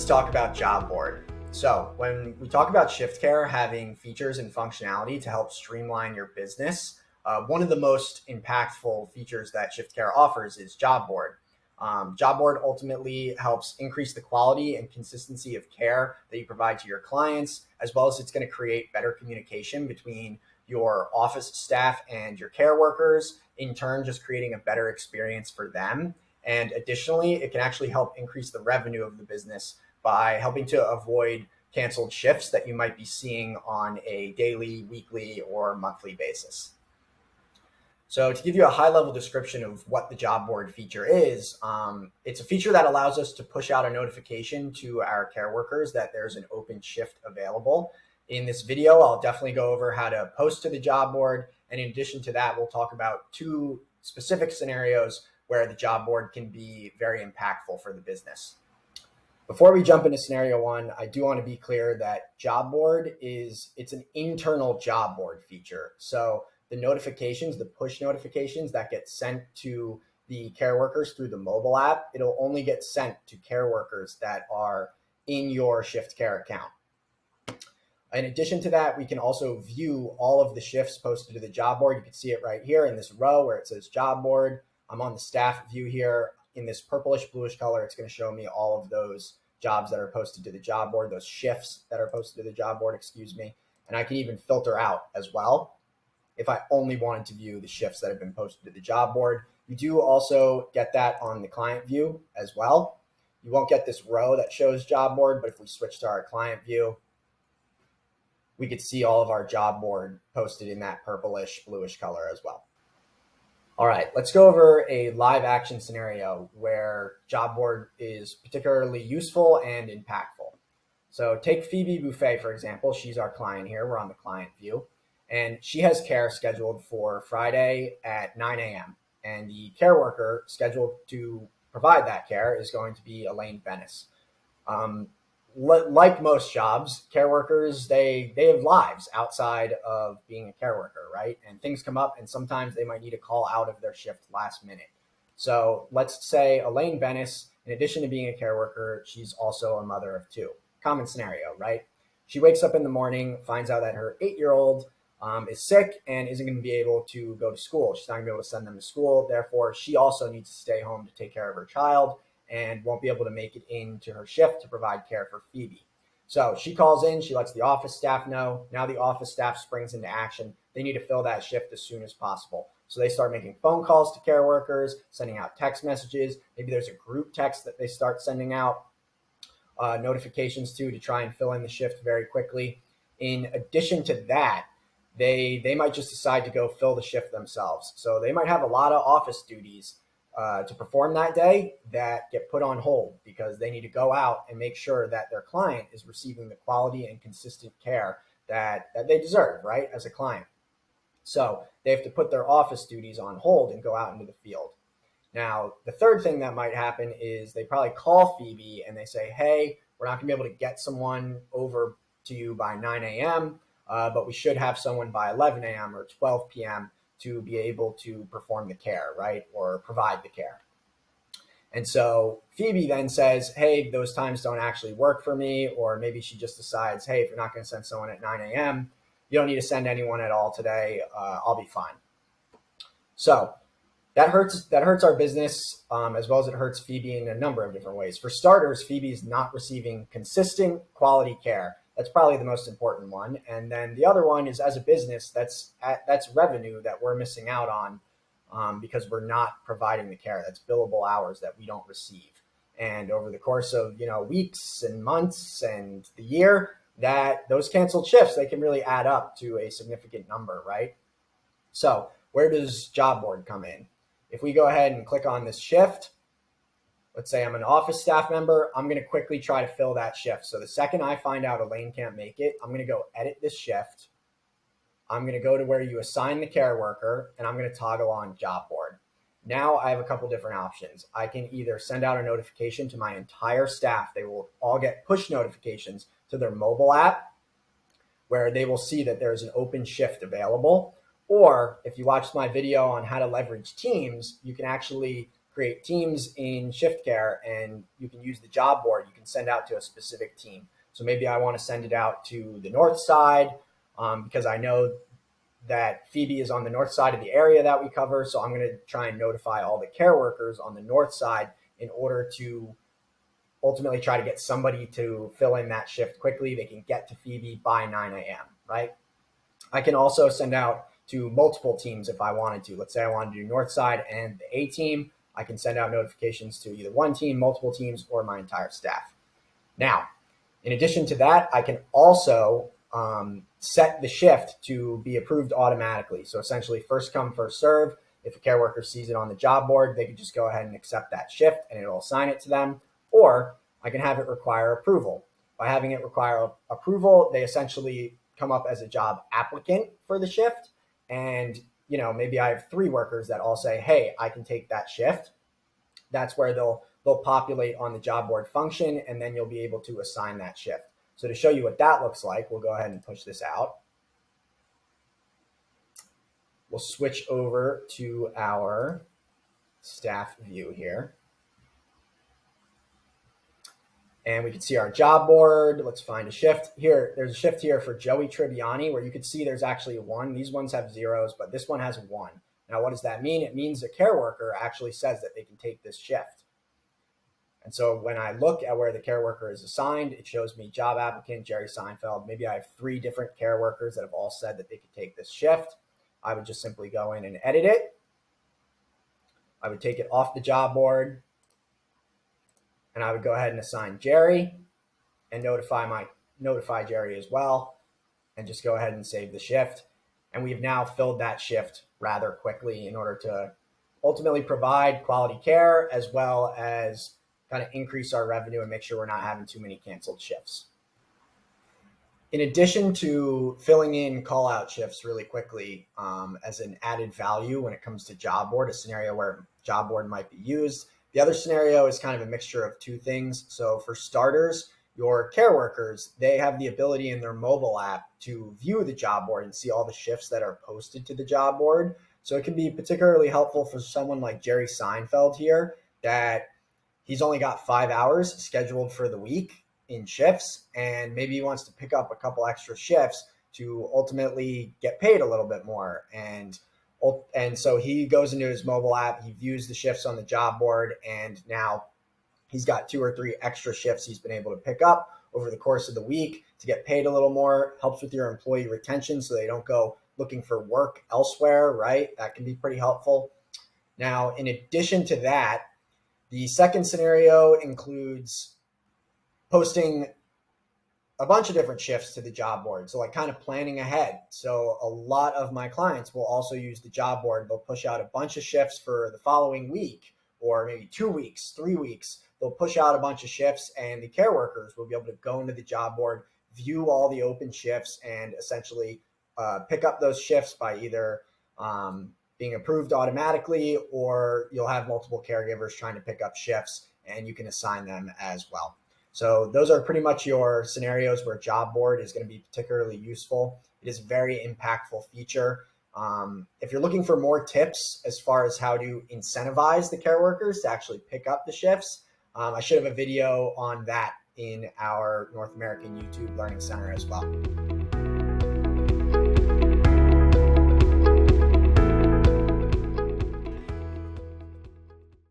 talk about Job Board. So when we talk about Shiftcare having features and functionality to help streamline your business, one of the most impactful features that Shiftcare offers is Job Board. Job Board ultimately helps increase the quality and consistency of care that you provide to your clients, as well as it's going to create better communication between your office staff and your care workers, in turn just creating a better experience for them. And additionally, it can actually help increase the revenue of the business by helping to avoid canceled shifts that you might be seeing on a daily, weekly, or monthly basis. So to give you a high-level description of what the Job Board feature is, it's a feature that allows us to push out a notification to our care workers that there's an open shift available. In this video, I'll definitely go over how to post to the Job Board. And in addition to that, we'll talk about two specific scenarios where the Job Board can be very impactful for the business. Before we jump into scenario one, I do want to be clear that Job Board it's an internal job board feature. So the notifications, the push notifications that get sent to the care workers through the mobile app, it'll only get sent to care workers that are in your Shiftcare account. In addition to that, we can also view all of the shifts posted to the Job Board. You can see it right here in this row where it says Job Board. I'm on the staff view here. In this purplish bluish color, it's going to show me all of those jobs that are posted to the Job Board, those shifts that are posted to the Job Board, and I can even filter out as well if I only wanted to view the shifts that have been posted to the Job Board. You do also get that on the client view as well. You won't get this row that shows Job Board, but if we switch to our client view, we could see all of our Job Board posted in that purplish bluish color as well. All right, let's go over a live action scenario where Job Board is particularly useful and impactful. So take Phoebe Buffet, for example. She's our client here. We're on the client view. And she has care scheduled for Friday at 9 a.m. And the care worker scheduled to provide that care is going to be Elaine Bennis. Like most jobs, care workers, they have lives outside of being a care worker, right? And things come up and sometimes they might need a call out of their shift last minute. So let's say Elaine Bennis, in addition to being a care worker, she's also a mother of two. Common scenario, right? She wakes up in the morning, finds out that her 8-year-old is sick and isn't going to be able to go to school. She's not going to be able to send them to school. Therefore, she also needs to stay home to take care of her child and won't be able to make it into her shift to provide care for Phoebe. So she calls in, she lets the office staff know. Now the office staff springs into action. They need to fill that shift as soon as possible. So they start making phone calls to care workers, sending out text messages. Maybe there's a group text that they start sending out notifications to try and fill in the shift very quickly. In addition to that, they might just decide to go fill the shift themselves. So they might have a lot of office duties to perform that day that get put on hold because they need to go out and make sure that their client is receiving the quality and consistent care that they deserve, right, as a client. So they have to put their office duties on hold and go out into the field. Now, the third thing that might happen is they probably call Phoebe and they say, hey, we're not going to be able to get someone over to you by 9 a.m., but we should have someone by 11 a.m. or 12 p.m. to be able to perform the care, right, or provide the care. And so Phoebe then says, hey, those times don't actually work for me, or maybe she just decides, hey, if you're not going to send someone at 9 a.m., you don't need to send anyone at all today. I'll be fine. So that hurts our business as well as it hurts Phoebe in a number of different ways. For starters, Phoebe is not receiving consistent quality care. That's probably the most important one. And then the other one is, as a business, that's revenue that we're missing out on because we're not providing the care. That's billable hours that we don't receive. And over the course of weeks and months and the year, that those canceled shifts, they can really add up to a significant number, right? So where does Job Board come in? If we go ahead and click on this shift, let's say I'm an office staff member, I'm going to quickly try to fill that shift. So the second I find out Elaine can't make it, I'm going to go edit this shift. I'm going to go to where you assign the care worker, and I'm going to toggle on Job Board. Now I have a couple different options. I can either send out a notification to my entire staff. They will all get push notifications to their mobile app where they will see that there's an open shift available. Or if you watched my video on how to leverage teams, you can actually create teams in Shiftcare, and you can use the job board. You can send out to a specific team. So maybe I want to send it out to the north side because I know that Phoebe is on the north side of the area that we cover. So I'm going to try and notify all the care workers on the north side in order to ultimately try to get somebody to fill in that shift quickly. They can get to Phoebe by 9 a.m., right? I can also send out to multiple teams if I wanted to. Let's say I wanted to do north side and the A team. I can send out notifications to either one team, multiple teams, or my entire staff. Now, in addition to that, I can also set the shift to be approved automatically. So essentially, first come, first serve. If a care worker sees it on the job board, they can just go ahead and accept that shift and it'll assign it to them. Or I can have it require approval. By having it require approval, they essentially come up as a job applicant for the shift. And, maybe I have 3 workers that all say, hey, I can take that shift. That's where they'll populate on the job board function, and then you'll be able to assign that shift. So to show you what that looks like, we'll go ahead and push this out. We'll switch over to our staff view here. And we can see our job board. Let's find a shift here. There's a shift here for Joey Tribbiani where you can see there's actually 1. These ones have 0s, but this one has 1. Now, what does that mean? It means the care worker actually says that they can take this shift. And so when I look at where the care worker is assigned, it shows me job applicant, Jerry Seinfeld. Maybe I have 3 different care workers that have all said that they could take this shift. I would just simply go in and edit it. I would take it off the job board. And I would go ahead and assign Jerry and notify Jerry as well, and just go ahead and save the shift. And we've now filled that shift rather quickly in order to ultimately provide quality care as well as kind of increase our revenue and make sure we're not having too many canceled shifts. In addition to filling in call out shifts really quickly as an added value when it comes to job board, a scenario where job board might be used, the other scenario is kind of a mixture of 2 things. So for starters, your care workers, they have the ability in their mobile app to view the job board and see all the shifts that are posted to the job board. So it can be particularly helpful for someone like Jerry Seinfeld here, that he's only got 5 hours scheduled for the week in shifts, and maybe he wants to pick up a couple extra shifts to ultimately get paid a little bit more. And so he goes into his mobile app, he views the shifts on the job board, and now he's got 2 or 3 extra shifts he's been able to pick up over the course of the week to get paid a little more. Helps with your employee retention so they don't go looking for work elsewhere, right? That can be pretty helpful. Now, in addition to that, the second scenario includes posting a bunch of different shifts to the job board. So like kind of planning ahead. So a lot of my clients will also use the job board. They'll push out a bunch of shifts for the following week, or maybe 2 weeks, 3 weeks. They'll push out a bunch of shifts, and the care workers will be able to go into the job board, view all the open shifts, and essentially pick up those shifts by either being approved automatically, or you'll have multiple caregivers trying to pick up shifts and you can assign them as well. So those are pretty much your scenarios where job board is going to be particularly useful. It is a very impactful feature. If you're looking for more tips as far as how to incentivize the care workers to actually pick up the shifts, I should have a video on that in our North American YouTube Learning Center as well.